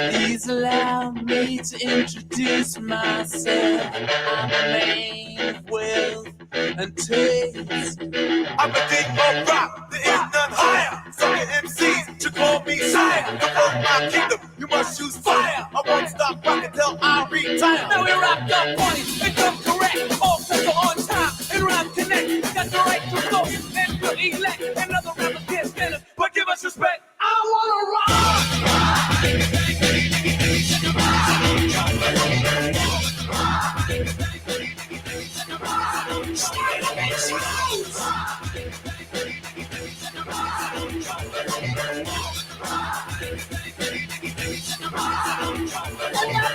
Please allow me to introduce myself. I'm a man of wealth and taste. I'm a king of rock, there is none higher. Sucker MCs should call me sire. To hold my kingdom, you must choose fire. I won't stop rocking till I retire. Now we rock up points and come correct. All sets are on time and rhyme connect. Got the right to flow and to elect. Another rapper can't stand us, but give us respect. I wanna rock!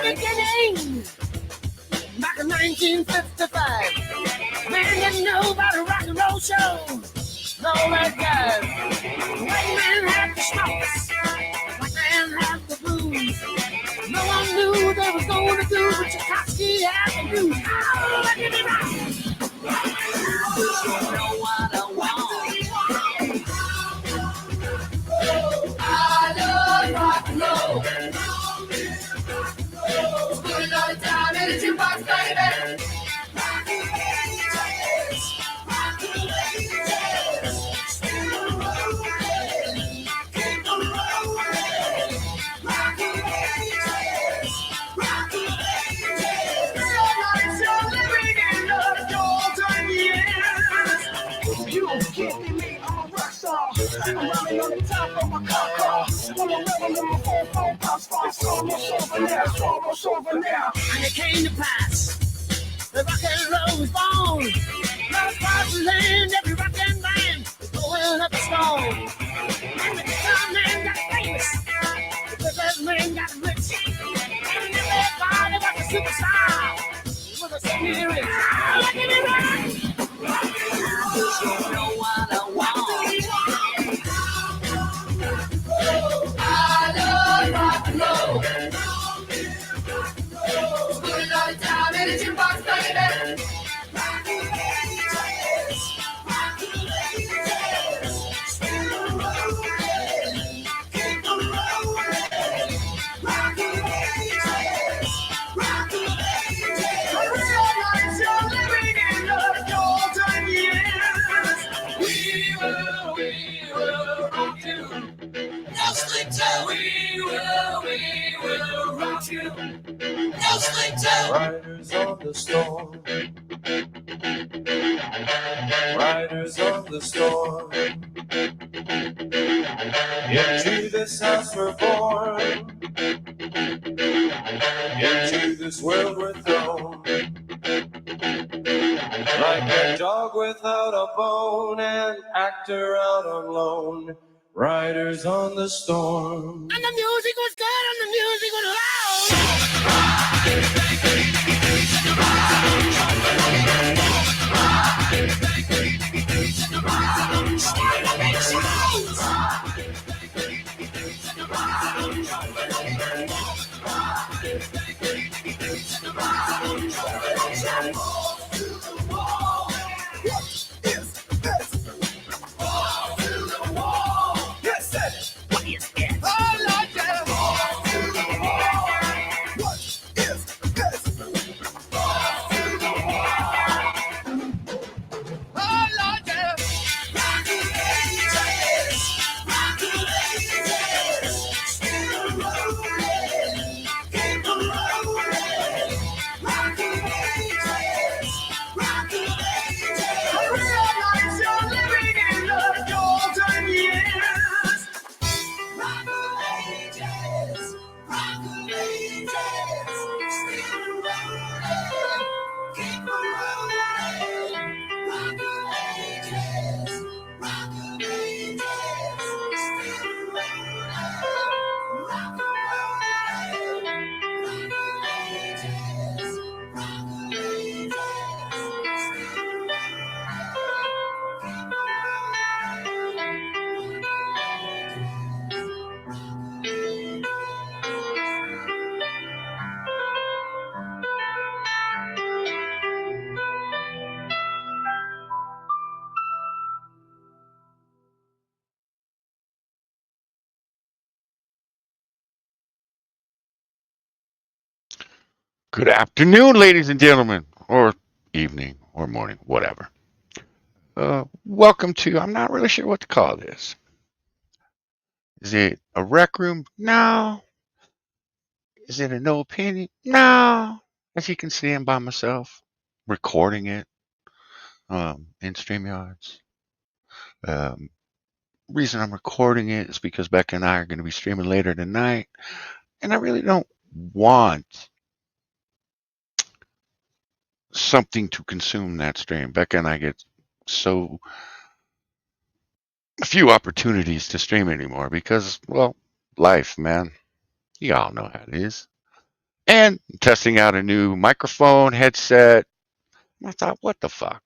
Beginning back in 1955. Man didn't know about a rock and roll show. No that guy. White man had the smokes, white man had the blues. No one knew they was going to do what Tchaikovsky had to do. Oh, let me rock. You know what I want. I love rock and roll. Put all the time in the jukebox, baby. I'm running on the top of my car. On the level in my phone pops. Almost over now. And it came to pass. The rock and roll was born. Love across the land, every rock and band was going up the stone. And the guitar man got famous. The business man got rich. And everybody was a superstar. With a spirit. Look at me rock. You know what I want. I love rock and roll. Put it all the time in the jukebox, baby. Riders on the storm. Riders on the storm. Into this house we're born. Into this world we're thrown. Like a dog without a bone, an actor out on loan. Riders on the storm. And the music was good and the music was loud. Good afternoon, ladies and gentlemen, or evening, or morning, whatever. Welcome to, I'm not really sure what to call this. Is it a rec room? No. Is it a no opinion? No. As you can see, I'm by myself, recording it in StreamYards. Um, reason I'm recording it is because Becca and I are going to be streaming later tonight, and I really don't want something to consume that stream. Becca and I get so few opportunities to stream anymore because, well, life, man. You all know how it is. And testing out a new microphone headset. I thought, what the fuck?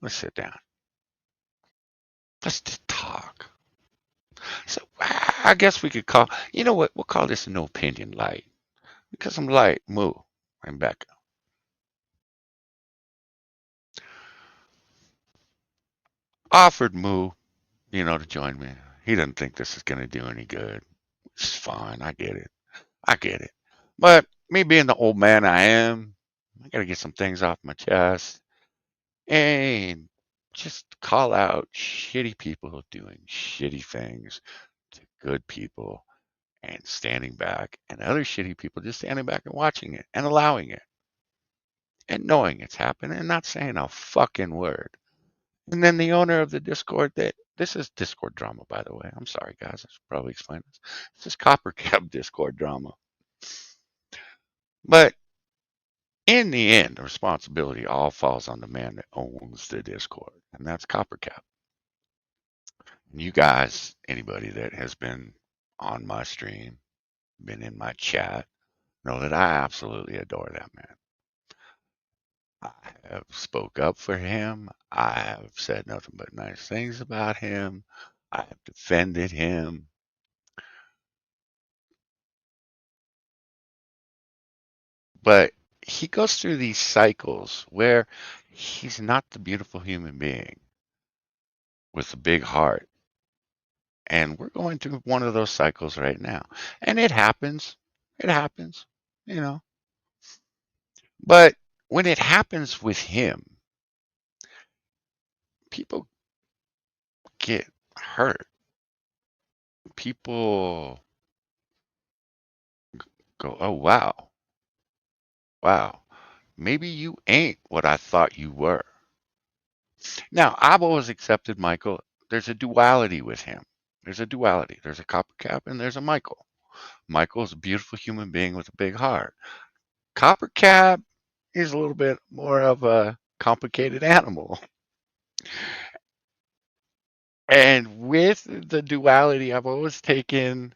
Let's sit down. Let's just talk. So I guess we could call, you know what? We'll call this a no opinion light because I'm light. Moo. I'm Becca. Offered Moo, to join me. He doesn't think this is going to do any good. It's fine. I get it. I get it. But me being the old man I am, I got to get some things off my chest and just call out shitty people doing shitty things to good people and standing back, and other shitty people just standing back and watching it and allowing it and knowing it's happening and not saying a fucking word. And then the owner of the Discord, that this is Discord drama, by the way. I'm sorry, guys. I should probably explain this. This is CopperCab Discord drama. But in the end, the responsibility all falls on the man that owns the Discord, and that's CopperCap. And you guys, anybody that has been on my stream, been in my chat, know that I absolutely adore that man. I have spoke up for him. I have said nothing but nice things about him. I have defended him. But he goes through these cycles where he's not the beautiful human being with a big heart. And we're going through one of those cycles right now. And it happens. It happens, you know. But when it happens with him, people get hurt. People go, oh, wow, wow, maybe you ain't what I thought you were. Now, I've always accepted Michael. There's a duality with him. There's a duality. There's a Coppercap and there's a Michael. Michael's a beautiful human being with a big heart. Coppercap is a little bit more of a complicated animal. And with the duality, I've always taken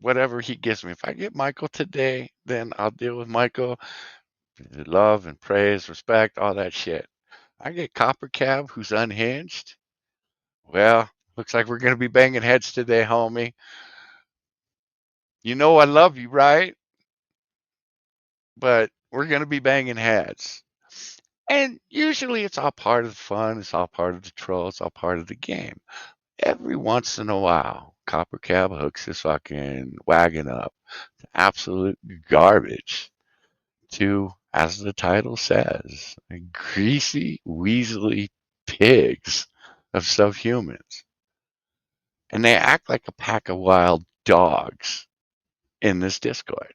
whatever he gives me. If I get Michael today, then I'll deal with Michael. Love and praise, respect, all that shit. I get Coppercab, who's unhinged. Well, looks like we're gonna be banging heads today, homie. You know I love you, right? But we're gonna be banging heads. And usually it's all part of the fun, it's all part of the troll, it's all part of the game. Every once in a while, Coppercab hooks his fucking wagon up to absolute garbage to, as the title says, greasy, weaselly pigs of subhumans. And they act like a pack of wild dogs in this Discord.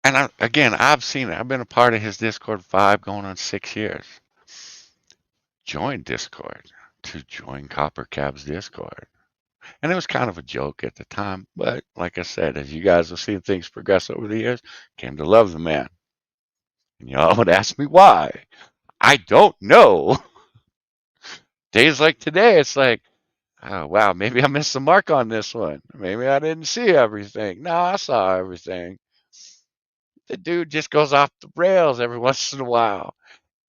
And again, I've seen it. I've been a part of his Discord 5 going on 6 years. Join Discord to join CopperCab's Discord. And it was kind of a joke at the time, but like I said, as you guys have seen things progress over the years, came to love the man. And y'all would ask me why. I don't know. Days like today, it's like, oh wow, maybe I missed the mark on this one. Maybe I didn't see everything. No, I saw everything. The dude just goes off the rails every once in a while.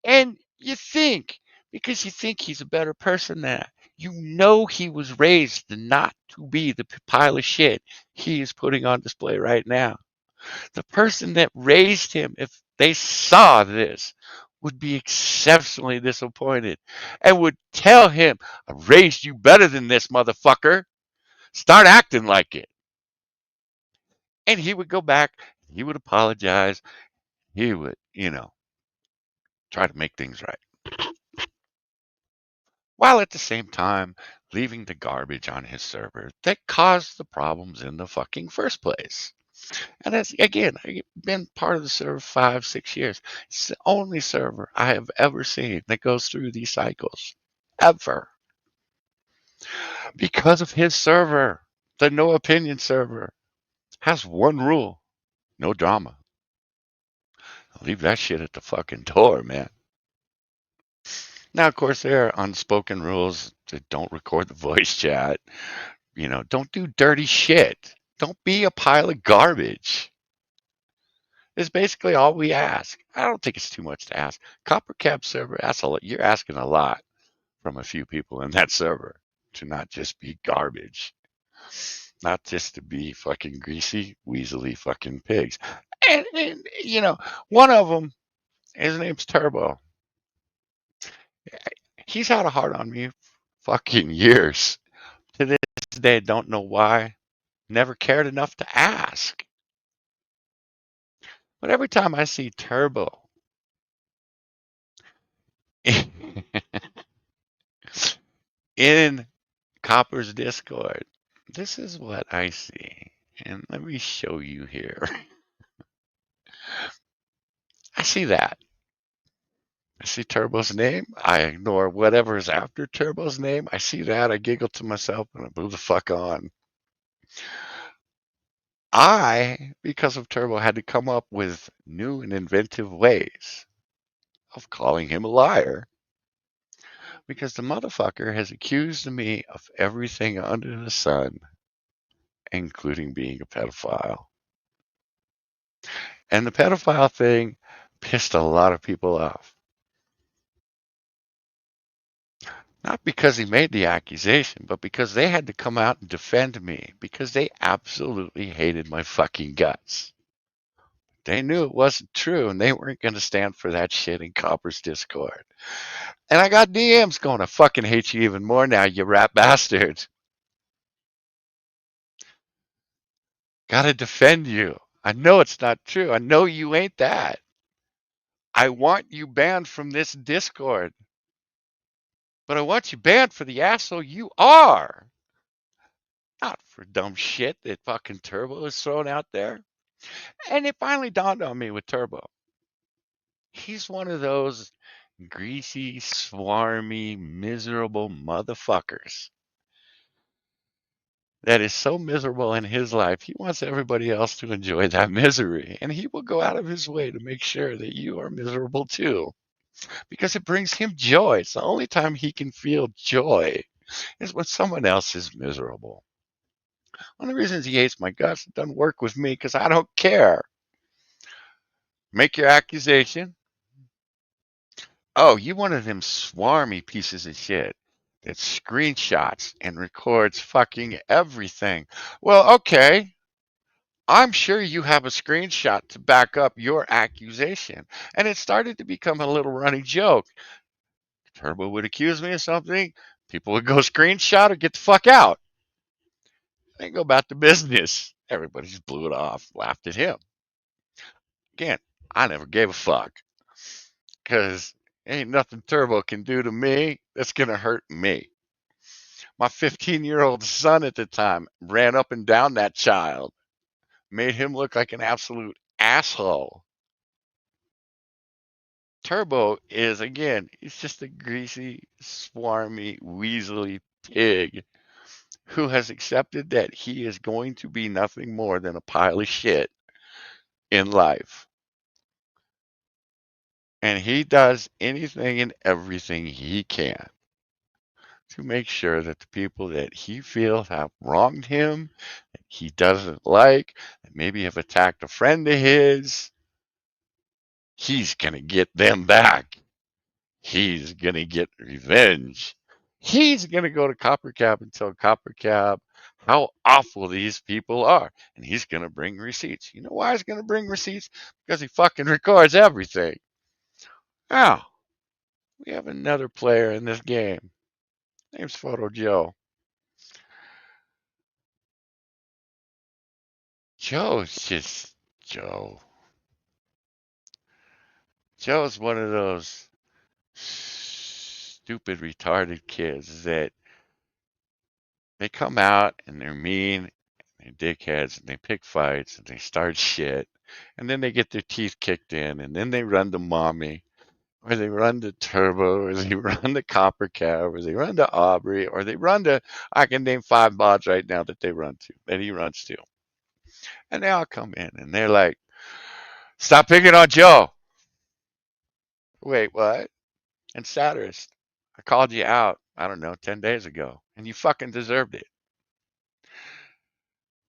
And you think, because you think he's a better person than that, you know he was raised not to be the pile of shit he is putting on display right now. The person that raised him, if they saw this, would be exceptionally disappointed and would tell him, I raised you better than this, motherfucker. Start acting like it. And he would go back, he would apologize, he would, try to make things right. While at the same time leaving the garbage on his server that caused the problems in the fucking first place. And that's, again, I've been part of the server 5, 6 years. It's the only server I have ever seen that goes through these cycles. Ever. Because of his server. The no opinion server has one rule: no drama. Leave that shit at the fucking door, man. Now, of course, there are unspoken rules that don't record the voice chat. Don't do dirty shit. Don't be a pile of garbage. It's basically all we ask. I don't think it's too much to ask. CopperCab server, you're asking a lot from a few people in that server to not just be garbage, not just to be fucking greasy, weaselly fucking pigs. And one of them, his name's Turbo. He's had a heart on me fucking years. To this day, don't know why. Never cared enough to ask. But every time I see Turbo in Copper's Discord, this is what I see. And let me show you here. I see that. I see Turbo's name. I ignore whatever is after Turbo's name. I see that. I giggle to myself and I move the fuck on. I, because of Turbo, had to come up with new and inventive ways of calling him a liar because the motherfucker has accused me of everything under the sun, including being a pedophile. And the pedophile thing pissed a lot of people off. Not because he made the accusation, but because they had to come out and defend me because they absolutely hated my fucking guts. They knew it wasn't true and they weren't going to stand for that shit in Copper's Discord. And I got DMs going, I fucking hate you even more now, you rat bastard. Gotta defend you. I know it's not true. I know you ain't that. I want you banned from this Discord. But I want you banned for the asshole you are. Not for dumb shit that fucking Turbo is throwing out there. And it finally dawned on me with Turbo. He's one of those greasy, swarmy, miserable motherfuckers that is so miserable in his life, he wants everybody else to enjoy that misery. And he will go out of his way to make sure that you are miserable too, because it brings him joy. It's the only time he can feel joy is when someone else is miserable. One of the reasons he hates my guts, it doesn't work with me because I don't care. Make your accusation. Oh, you one of them swarmy pieces of shit that screenshots and records fucking everything. Well, okay. I'm sure you have a screenshot to back up your accusation. And it started to become a little running joke. Turbo would accuse me of something, people would go screenshot or get the fuck out. Then go about the business. Everybody just blew it off, laughed at him. Again, I never gave a fuck because ain't nothing Turbo can do to me that's going to hurt me. My 15-year-old son at the time ran up and down that child, made him look like an absolute asshole. Turbo is, again, he's just a greasy, swarmy, weaselly pig who has accepted that he is going to be nothing more than a pile of shit in life. And he does anything and everything he can to make sure that the people that he feels have wronged him, that he doesn't like, that maybe have attacked a friend of his, he's going to get them back. He's going to get revenge. He's going to go to CopperCab and tell CopperCab how awful these people are. And he's going to bring receipts. You know why he's going to bring receipts? Because he fucking records everything. Now, we have another player in this game. Name's Photo Joe. Joe's just Joe. Joe's one of those stupid, retarded kids that they come out and they're mean, and they're dickheads, and they pick fights, and they start shit, and then they get their teeth kicked in, and then they run to mommy, or they run to Turbo, or they run to CopperCab, or they run to Aubrey, or they run to, I can name 5 mods right now that they run to, that he runs to. And they all come in, and they're like, stop picking on Joe. Wait, what? And satirist, I called you out, I don't know, 10 days ago, and you fucking deserved it.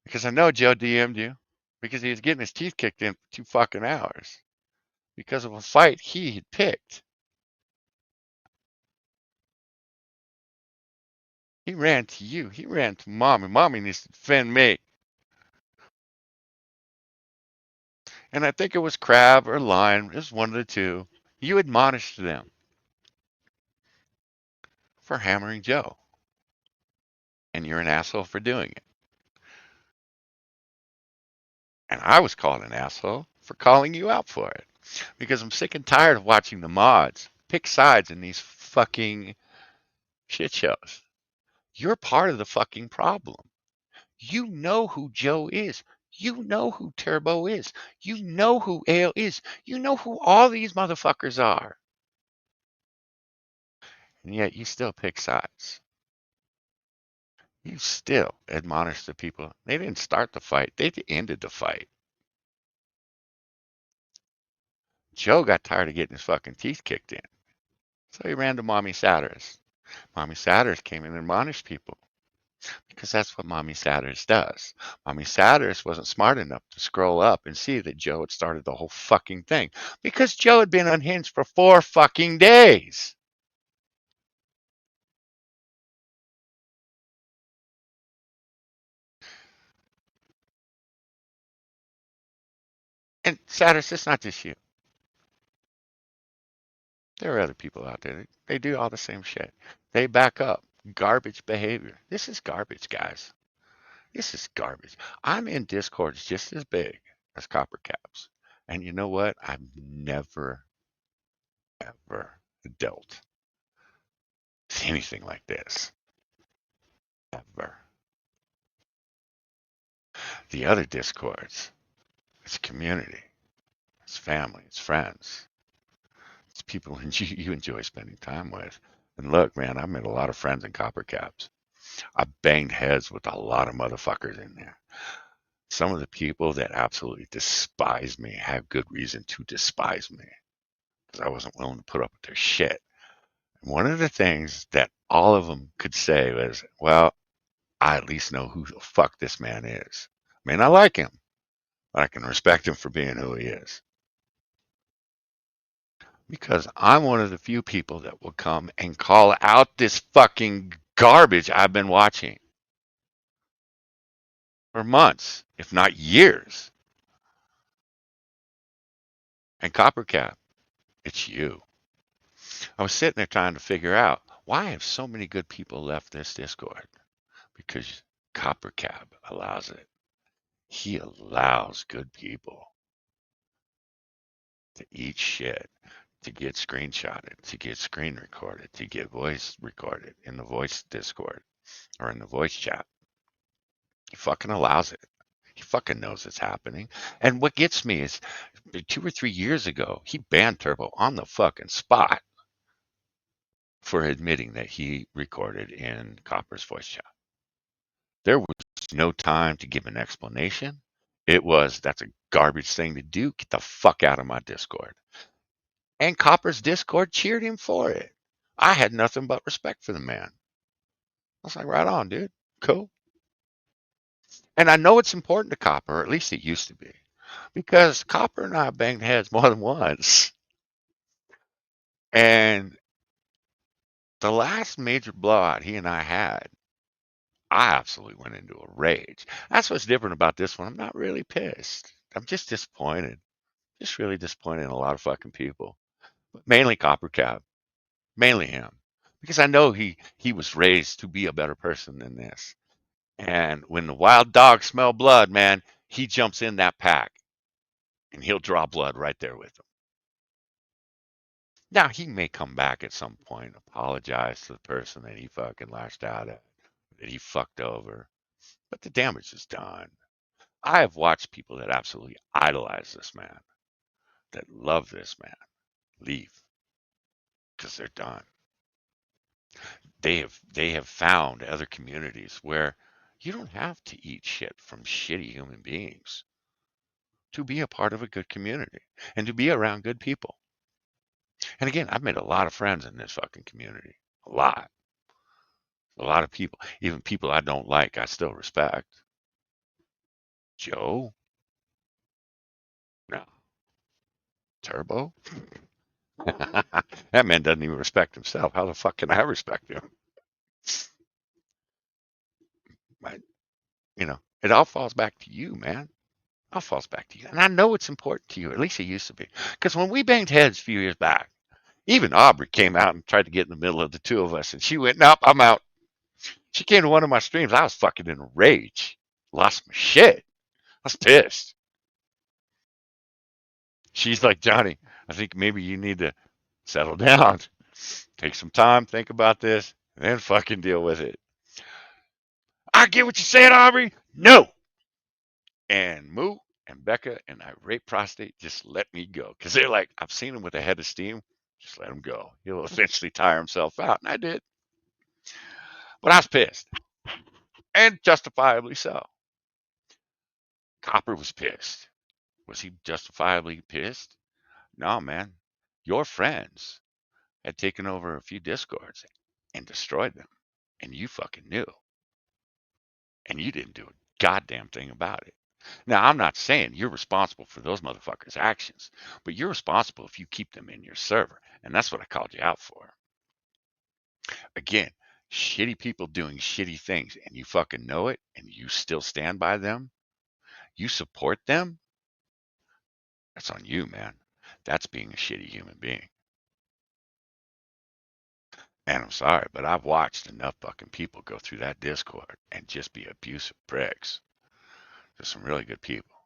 Because I know Joe DM'd you because he was getting his teeth kicked in for 2 fucking hours because of a fight he had picked. He ran to you. He ran to mommy. Mommy needs to defend me. And I think it was Crab or Lion, it was one of the two. You admonished them for hammering Joe. And you're an asshole for doing it. And I was called an asshole for calling you out for it. Because I'm sick and tired of watching the mods pick sides in these fucking shit shows. You're part of the fucking problem. You know who Joe is. You know who Turbo is. You know who Ale is. You know who all these motherfuckers are. And yet you still pick sides. You still admonish the people. They didn't start the fight. They ended the fight. Joe got tired of getting his fucking teeth kicked in. So he ran to Mommy Satirist. Mommy Satirist came in and admonished people. Because that's what Mommy Satirist does. Mommy Satirist wasn't smart enough to scroll up and see that Joe had started the whole fucking thing. Because Joe had been unhinged for 4 fucking days. And Satirist, it's not just you. There are other people out there. They do all the same shit. They back up garbage behavior. This is garbage, guys. This is garbage. I'm in Discords just as big as CopperCabs. And you know what? I've never, ever dealt with anything like this. Ever. The other Discords, it's community, it's family, it's friends, it's people you enjoy spending time with. And look, man, I've met a lot of friends in CopperCabs. I banged heads with a lot of motherfuckers in there. Some of the people that absolutely despise me have good reason to despise me because I wasn't willing to put up with their shit. And one of the things that all of them could say was, well, I at least know who the fuck this man is. I may not like him, but I can respect him for being who he is. Because I'm one of the few people that will come and call out this fucking garbage I've been watching for months, if not years. And CopperCap, it's you. I was sitting there trying to figure out why have so many good people left this Discord? Because CopperCap allows it. He allows good people to eat shit, to get screenshotted, to get screen recorded, to get voice recorded in the voice Discord or in the voice chat. He fucking allows it. He fucking knows it's happening. And what gets me is 2 or 3 years ago, he banned Turbo on the fucking spot for admitting that he recorded in Copper's voice chat. There was no time to give an explanation. It was, that's a garbage thing to do. Get the fuck out of my Discord. And Copper's Discord cheered him for it. I had nothing but respect for the man. I was like, right on, dude. Cool. And I know it's important to Copper, or at least it used to be, because Copper and I banged heads more than once. And the last major blowout he and I had, I absolutely went into a rage. That's what's different about this one. I'm not really pissed. I'm just disappointed. Just really disappointed in a lot of fucking people. But mainly CopperCab. Mainly him. Because I know he was raised to be a better person than this. And when the wild dogs smell blood, man, he jumps in that pack and he'll draw blood right there with him. Now, he may come back at some point, apologize to the person that he fucking lashed out at, that he fucked over, but the damage is done. I have watched people that absolutely idolize this man, that love this man, leave because they're done. They have found other communities where you don't have to eat shit from shitty human beings to be a part of a good community and to be around good people. And again, I've made a lot of friends in this fucking community. A lot. A lot of people. Even people I don't like, I still respect. Joe? No. Turbo? That man doesn't even respect himself. How the fuck can I respect him? I, it all falls back to you, man. All falls back to you. And I know it's important to you. At least it used to be. Because when we banged heads a few years back, even Aubrey came out and tried to get in the middle of the two of us. And she went, nope, I'm out. She came to one of my streams. I was fucking in a rage. Lost my shit. I was pissed. She's like, Johnny, I think maybe you need to settle down. Take some time, think about this, and then fucking deal with it. I get what you're saying, Aubrey. No. And Moo and Becca and Irate Prostate just let me go. Because they're like, I've seen him with a head of steam. Just let him go. He'll eventually tire himself out. And I did. But I was pissed. And justifiably so. Copper was pissed. Was he justifiably pissed? No, man. Your friends had taken over a few discords and destroyed them. And you fucking knew. And you didn't do a goddamn thing about it. Now, I'm not saying you're responsible for those motherfuckers' actions, but you're responsible if you keep them in your server. And that's what I called you out for. Again, shitty people doing shitty things and you fucking know it and you still stand by them, you support them, that's on you, man. That's being a shitty human being. And I'm sorry, but I've watched enough fucking people go through that Discord and just be abusive pricks. There's some really good people.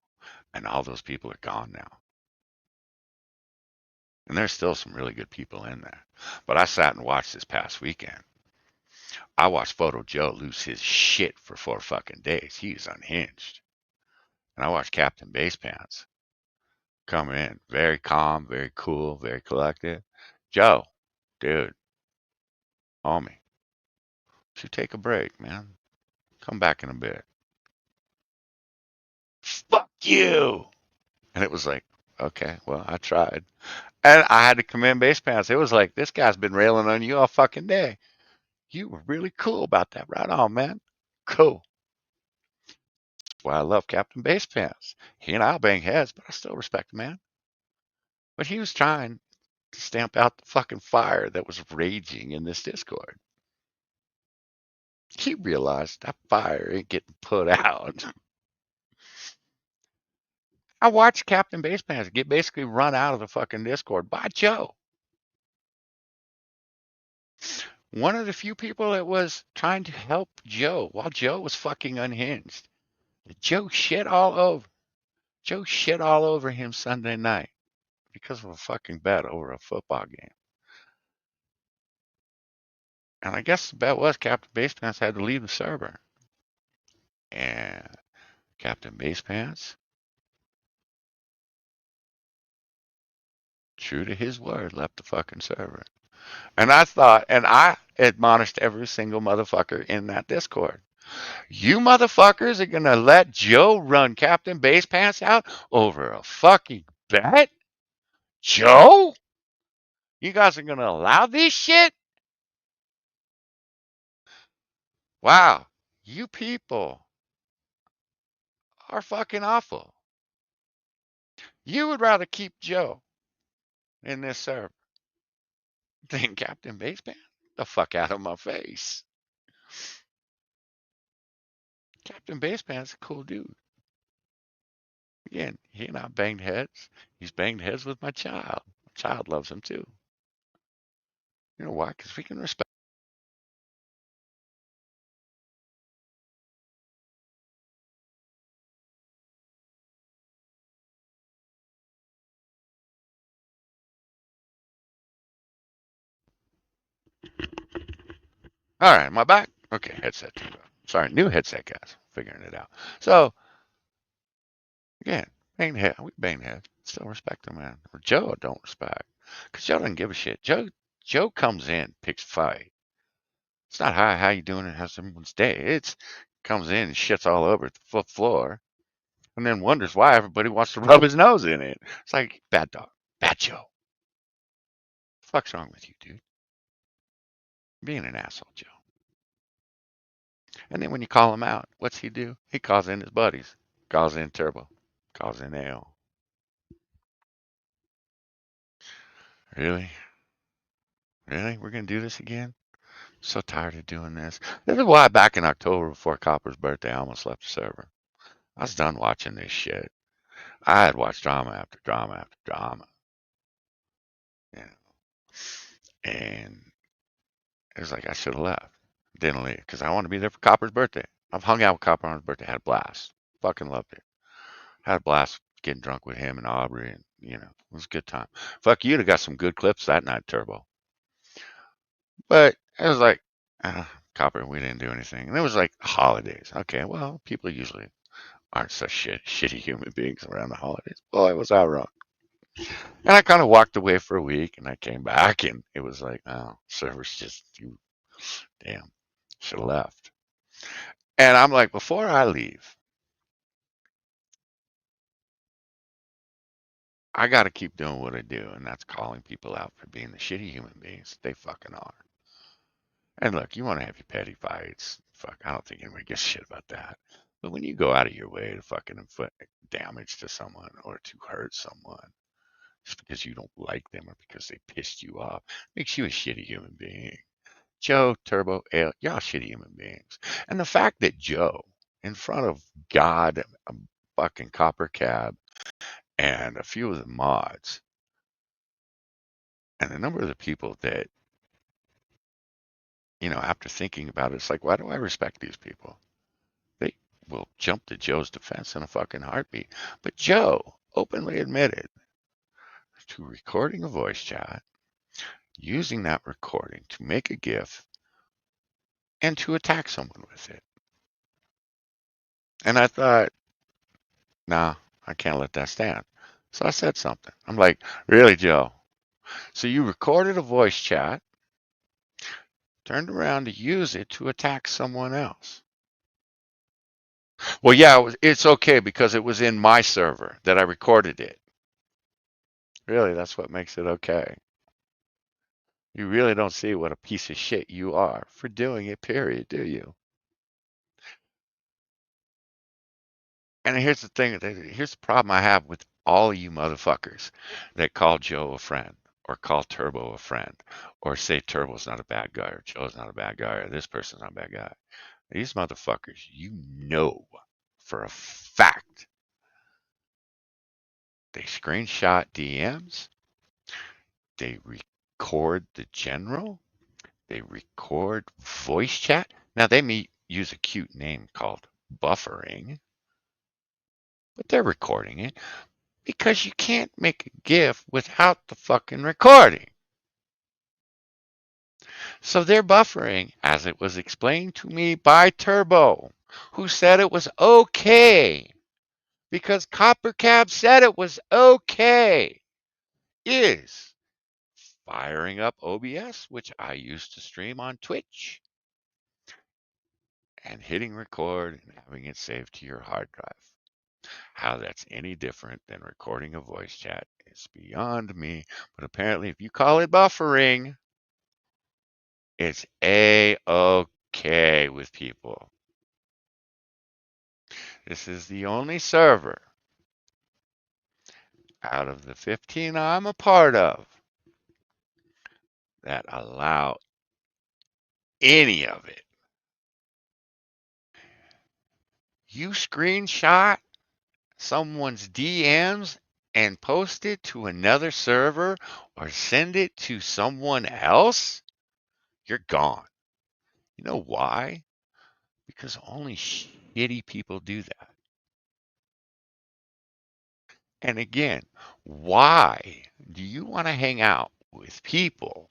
And all those people are gone now. And there's still some really good people in there. But I sat and watched this past weekend. I watched Photo Joe lose his shit for 4 fucking days. He's unhinged. And I watched Captain Basepants coming in very calm, very cool, very collected. Joe, dude, homie, should take a break, man. Come back in a bit. Fuck you. And it was like, okay, well, I tried. And I had to commend Basepants. It was like, this guy's been railing on you all fucking day. You were really cool about that. Right on, man. Cool. That's why I love Captain Basepants. He and I'll bang heads, but I still respect the man. But he was trying to stamp out the fucking fire that was raging in this Discord. He realized that fire ain't getting put out. I watched Captain Basepants get basically run out of the fucking Discord by Joe. One of the few people that was trying to help Joe while Joe was fucking unhinged. Joe shit all over. Joe shit all over him Sunday night because of a fucking bet over a football game. And I guess the bet was Captain Basepants had to leave the server. And Captain Basepants, true to his word, left the fucking server. And I thought, and I admonished every single motherfucker in that Discord. You motherfuckers are gonna let Joe run Captain Basepants out over a fucking bet? Joe? You guys are gonna allow this shit? Wow, you people are fucking awful. You would rather keep Joe in this server than Captain Baseman? The fuck out of my face. Captain Baseman's a cool dude. Again, he and I banged heads. He's banged heads with my child. My child loves him too. You know why? Because we can respect. All right, am I back? Okay, headset turned on. Sorry, new headset guys, figuring it out. So again, we bang head, still respect him, man. Or Joe, I don't respect, cause Joe doesn't give a shit. Joe comes in, picks a fight. It's not hi, how you doing, and how's everyone's day. It's comes in and shits all over the floor, and then wonders why everybody wants to rub his nose in it. It's like bad dog, bad Joe. What the fuck's wrong with you, dude? Being an asshole, Joe. And then when you call him out, what's he do? He calls in his buddies. Calls in Turbo. Calls in Ale. Really? Really? We're going to do this again? So tired of doing this. This is why back in October before Copper's birthday, I almost left the server. I was done watching this shit. I had watched drama after drama after drama. You know, and it was like I should have left. Didn't leave because I wanted to be there for Copper's birthday. I've hung out with Copper on his birthday, had a blast. Fucking loved it. Had a blast getting drunk with him and Aubrey, and it was a good time. Fuck, you'd have got some good clips that night, Turbo. But it was like, Copper, we didn't do anything. And it was like holidays. Okay, well, people usually aren't such shitty human beings around the holidays. Boy, was I wrong. And I kind of walked away for a week, and I came back, and it was like, oh, server's just you, damn, should have left. And I'm like, before I leave, I got to keep doing what I do, and that's calling people out for being the shitty human beings they fucking are. And look, you want to have your petty fights. Fuck, I don't think anybody gives a shit about that. But when you go out of your way to fucking inflict damage to someone or to hurt someone just because you don't like them or because they pissed you off, makes you a shitty human being. Joe, Turbo, Ale, y'all shitty human beings. And the fact that Joe, in front of God, a fucking CopperCab, and a few of the mods, and a number of the people that, after thinking about it, it's like, why do I respect these people? They will jump to Joe's defense in a fucking heartbeat. But Joe openly admitted to recording a voice chat, using that recording to make a GIF, and to attack someone with it. And I thought, nah, I can't let that stand. So I said something. I'm like, really, Joe? So you recorded a voice chat, turned around to use it to attack someone else? Well, yeah, it's okay because it was in my server that I recorded it. Really, that's what makes it okay. You really don't see what a piece of shit you are for doing it, period, do you? And here's the thing, here's the problem I have with all you motherfuckers that call Joe a friend or call Turbo a friend or say Turbo's not a bad guy or Joe's not a bad guy or this person's not a bad guy. These motherfuckers, for a fact, they screenshot DMs, they record the general, they record voice chat. Now, they may use a cute name called buffering, but they're recording it because you can't make a GIF without the fucking recording. So they're buffering, as it was explained to me by Turbo, who said it was okay because CopperCab said it was okay, is firing up OBS, which I used to stream on Twitch, and hitting record and having it saved to your hard drive. How that's any different than recording a voice chat is beyond me. But apparently, if you call it buffering, it's A-OK with people. This is the only server out of the 15 I'm a part of that allow any of it. You screenshot someone's DMs and post it to another server or send it to someone else, you're gone. You know why? Because only shitty people do that. And again, why do you want to hang out with people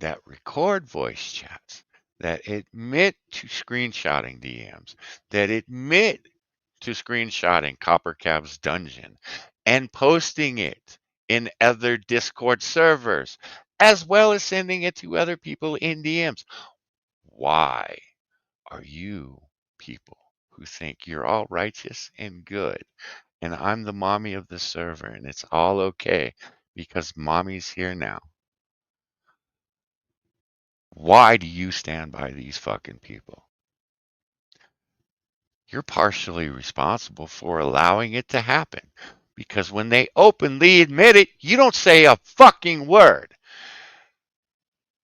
that record voice chats, that admit to screenshotting DMs, that admit to screenshotting CopperCab's dungeon and posting it in other Discord servers, as well as sending it to other people in DMs. Why are you people who think you're all righteous and good and I'm the mommy of the server and it's all okay because mommy's here now? Why do you stand by these fucking people? You're partially responsible for allowing it to happen because when they openly admit it, you don't say a fucking word.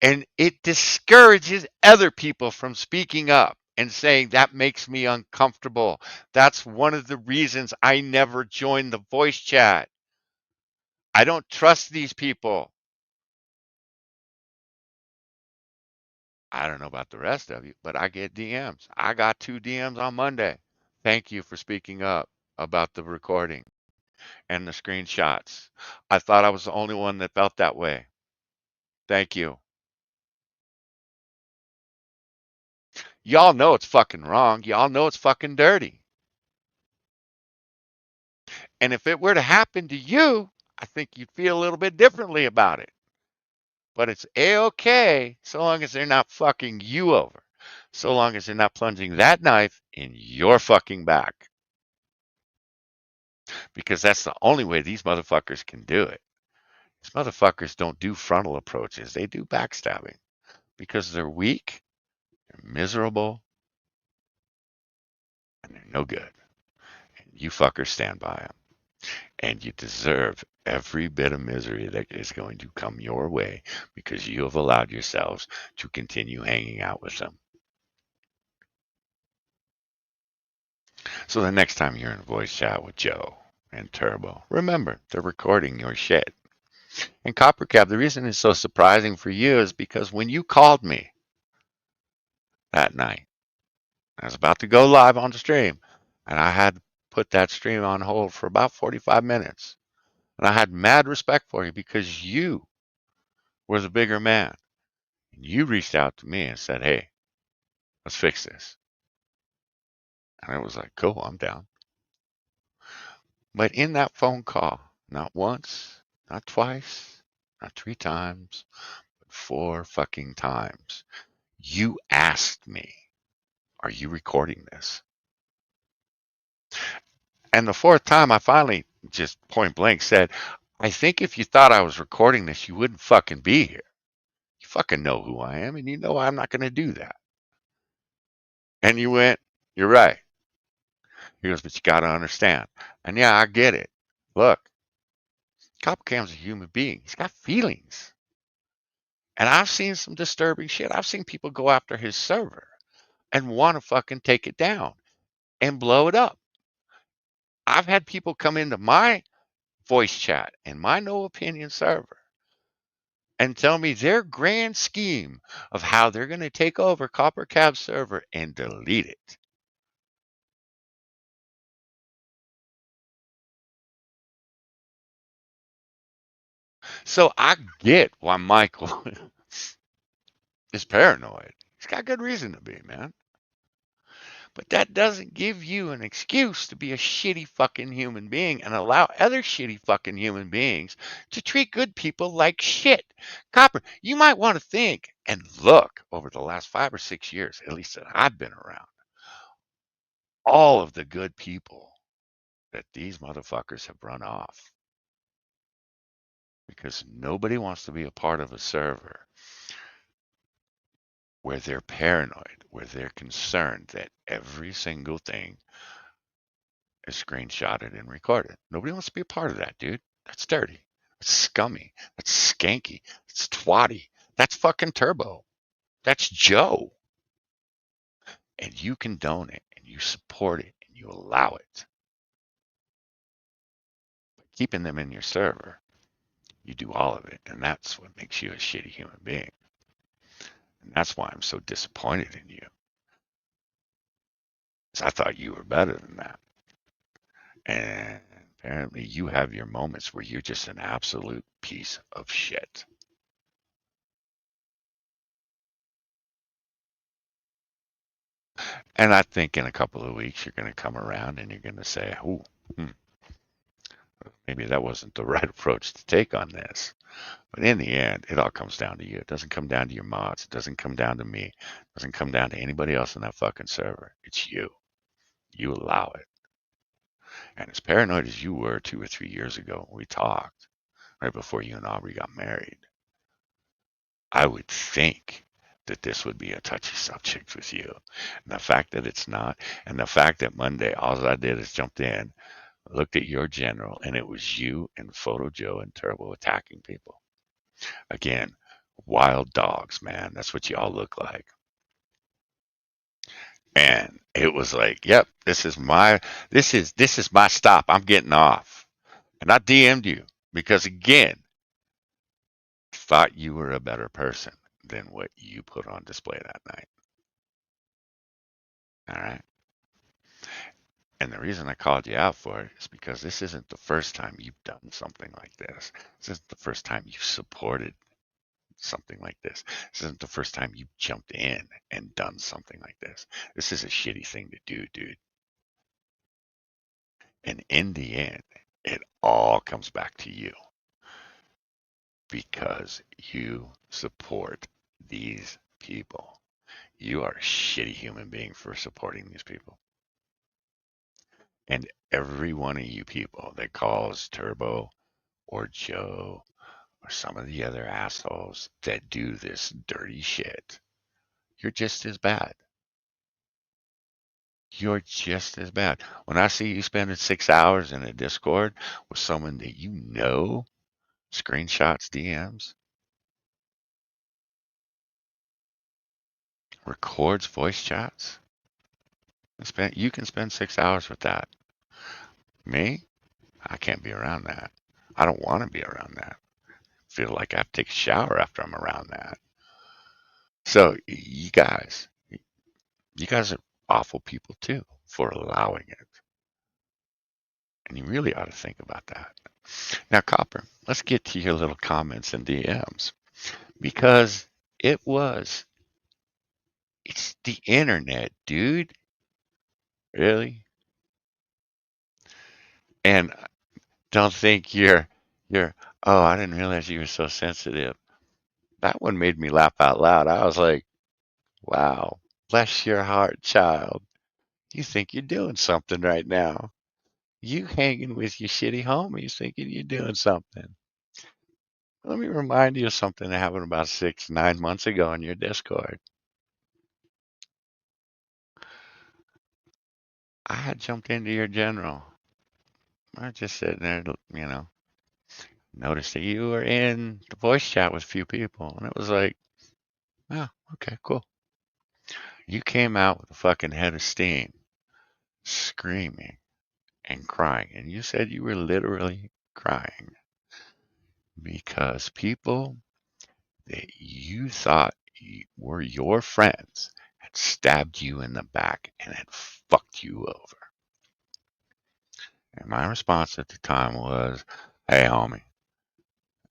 And it discourages other people from speaking up and saying that makes me uncomfortable. That's one of the reasons I never joined the voice chat. I don't trust these people. I don't know about the rest of you, but I get DMs. I got 2 DMs on Monday. Thank you for speaking up about the recording and the screenshots. I thought I was the only one that felt that way. Thank you. Y'all know it's fucking wrong. Y'all know it's fucking dirty. And if it were to happen to you, I think you'd feel a little bit differently about it. But it's A-okay so long as they're not fucking you over. So long as they're not plunging that knife in your fucking back. Because that's the only way these motherfuckers can do it. These motherfuckers don't do frontal approaches. They do backstabbing. Because they're weak, they're miserable, and they're no good. And you fuckers stand by them. And you deserve every bit of misery that is going to come your way because you have allowed yourselves to continue hanging out with them. So the next time you're in a voice chat with Joe and Turbo, remember they're recording your shit. And CopperCab, the reason it's so surprising for you is because when you called me that night, I was about to go live on the stream, and I had put that stream on hold for about 45 minutes. And I had mad respect for you because you were the bigger man. And you reached out to me and said, hey, let's fix this. And I was like, cool, I'm down. But in that phone call, not once, not twice, not 3 times, but 4 fucking times, you asked me, are you recording this? And the 4th time, I finally just point blank said, I think if you thought I was recording this, you wouldn't fucking be here. You fucking know who I am, and you know I'm not going to do that. And you went, you're right. He goes, but you got to understand. And yeah, I get it. Look, CopperCam's a human being. He's got feelings. And I've seen some disturbing shit. I've seen people go after his server and want to fucking take it down and blow it up. I've had people come into my voice chat and my no opinion server and tell me their grand scheme of how they're going to take over CopperCab's server and delete it. So I get why Michael is paranoid. He's got good reason to be, man. But that doesn't give you an excuse to be a shitty fucking human being and allow other shitty fucking human beings to treat good people like shit. Copper, you might want to think and look over the last 5 or 6 years, at least that I've been around, all of the good people that these motherfuckers have run off because nobody wants to be a part of a server where they're paranoid, where they're concerned that every single thing is screenshotted and recorded. Nobody wants to be a part of that, dude. That's dirty. That's scummy. That's skanky. That's twatty. That's fucking Turbo. That's Joe. And you condone it and you support it and you allow it. By keeping them in your server, you do all of it. And that's what makes you a shitty human being. And that's why I'm so disappointed in you. Because I thought you were better than that. And apparently you have your moments where you're just an absolute piece of shit. And I think in a couple of weeks you're going to come around and you're going to say, "Ooh, hmm, maybe that wasn't the right approach to take on this." But in the end, it all comes down to you. It doesn't come down to your mods. It doesn't come down to me. It doesn't come down to anybody else in that fucking server. It's you. You allow it. And as paranoid as you were 2 or 3 years ago when we talked, right before you and Aubrey got married, I would think that this would be a touchy subject with you. And the fact that it's not, and the fact that Monday, all I did is jumped in, looked at your general, and it was you and Photo Joe and Turbo attacking people. Again, wild dogs, man. That's what y'all look like. And it was like, yep, this is my stop. I'm getting off. And I DM'd you because again, thought you were a better person than what you put on display that night. All right. And the reason I called you out for it is because this isn't the first time you've done something like this. This isn't the first time you've supported something like this. This isn't the first time you've jumped in and done something like this. This is a shitty thing to do, dude. And in the end, it all comes back to you because you support these people. You are a shitty human being for supporting these people. And every one of you people that calls Turbo or Joe or some of the other assholes that do this dirty shit, you're just as bad. You're just as bad. When I see you spending 6 hours in a Discord with someone that you know screenshots DMs, records voice chats, you can spend 6 hours with that. Me, I can't be around that. I don't want to be around that. Feel like I have to take a shower after I'm around that. So you guys are awful people too for allowing it. And you really ought to think about that. Now, Copper, let's get to your little comments and DMs because it's the internet, dude. Really? And don't think you're, oh, I didn't realize you were so sensitive. That one made me laugh out loud. I was like, wow, bless your heart, child. You think you're doing something right now. You hanging with your shitty homies thinking you're doing something. Let me remind you of something that happened about 6, 9 months ago in your Discord. I had jumped into your general. I just sitting there, noticed that you were in the voice chat with a few people. And it was like, oh, okay, cool. You came out with a fucking head of steam, screaming and crying. And you said you were literally crying because people that you thought were your friends had stabbed you in the back and had fucked you over. And my response at the time was, hey, homie,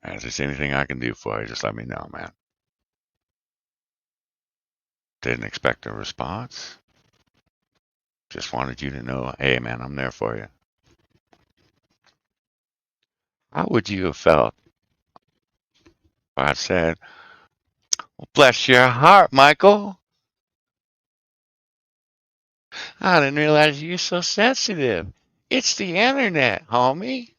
if there's anything I can do for you, just let me know, man. Didn't expect a response. Just wanted you to know, hey, man, I'm there for you. How would you have felt if I said, well, bless your heart, Michael. I didn't realize you're so sensitive. It's the internet, homie.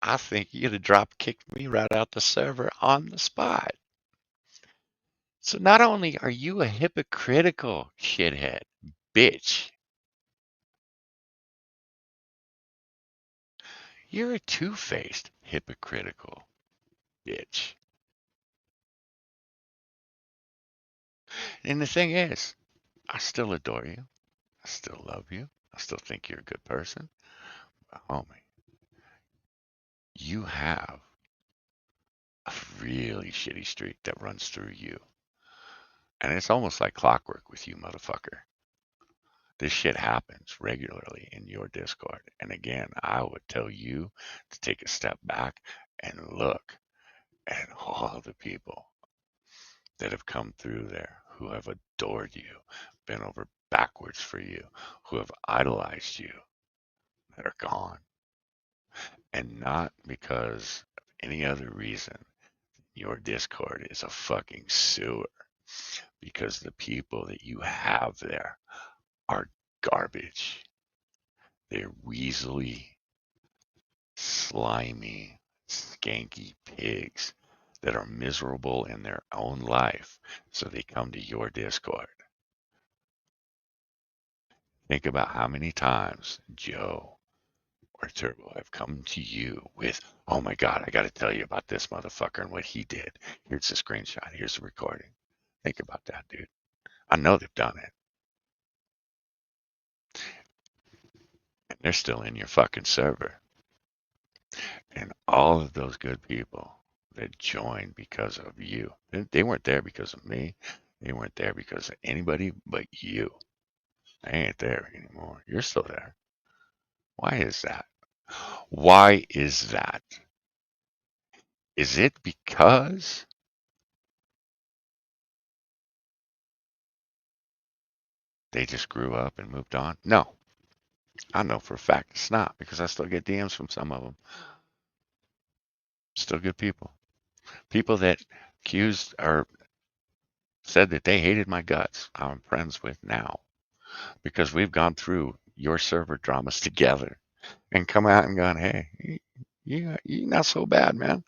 I think you'd have drop kicked me right out the server on the spot. So not only are you a hypocritical shithead, bitch, you're a two-faced hypocritical bitch. And the thing is, I still adore you. I still love you. I still think you're a good person. But homie, you have a really shitty streak that runs through you. And it's almost like clockwork with you, motherfucker. This shit happens regularly in your Discord. And again, I would tell you to take a step back and look at all the people that have come through there who have adored you, bent over backwards for you, who have idolized you, that are gone. And not because of any other reason. Your Discord is a fucking sewer because the people that you have there are garbage. They're weaselly, slimy, skanky pigs that are miserable in their own life, so they come to your Discord. Think about how many times Joe or Turbo have come to you with, oh my God, I got to tell you about this motherfucker and what he did. Here's the screenshot. Here's the recording. Think about that, dude. I know they've done it. And they're still in your fucking server. And all of those good people that joined because of you, they weren't there because of me. They weren't there because of anybody but you. They ain't there anymore. You're still there. Why is that? Why is that? Is it because they just grew up and moved on? No, I know for a fact it's not because I still get DMs from some of them. Still good people. People that accused or said that they hated my guts, I'm friends with now because we've gone through your server dramas together and come out and gone, hey, you're not so bad, man.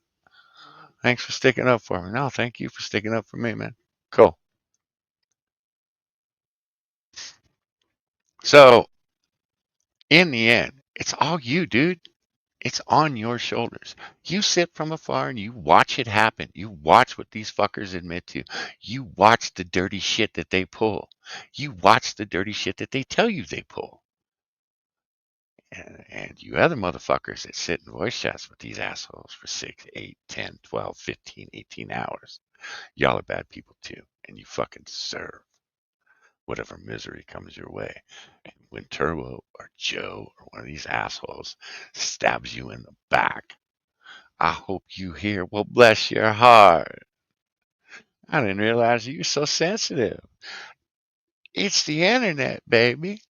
Thanks for sticking up for me. No, thank you for sticking up for me, man. Cool. So, in the end, it's all you, dude. It's on your shoulders. You sit from afar and you watch it happen. You watch what these fuckers admit to. You watch the dirty shit that they pull. You watch the dirty shit that they tell you they pull. And you other motherfuckers that sit in voice chats with these assholes for 6, 8, 10, 12, 15, 18 hours. Y'all are bad people too. And you fucking deserve whatever misery comes your way. And when Turbo or Joe or one of these assholes stabs you in the back, I hope you hear, well, bless your heart. I didn't realize you were so sensitive. It's the internet, baby.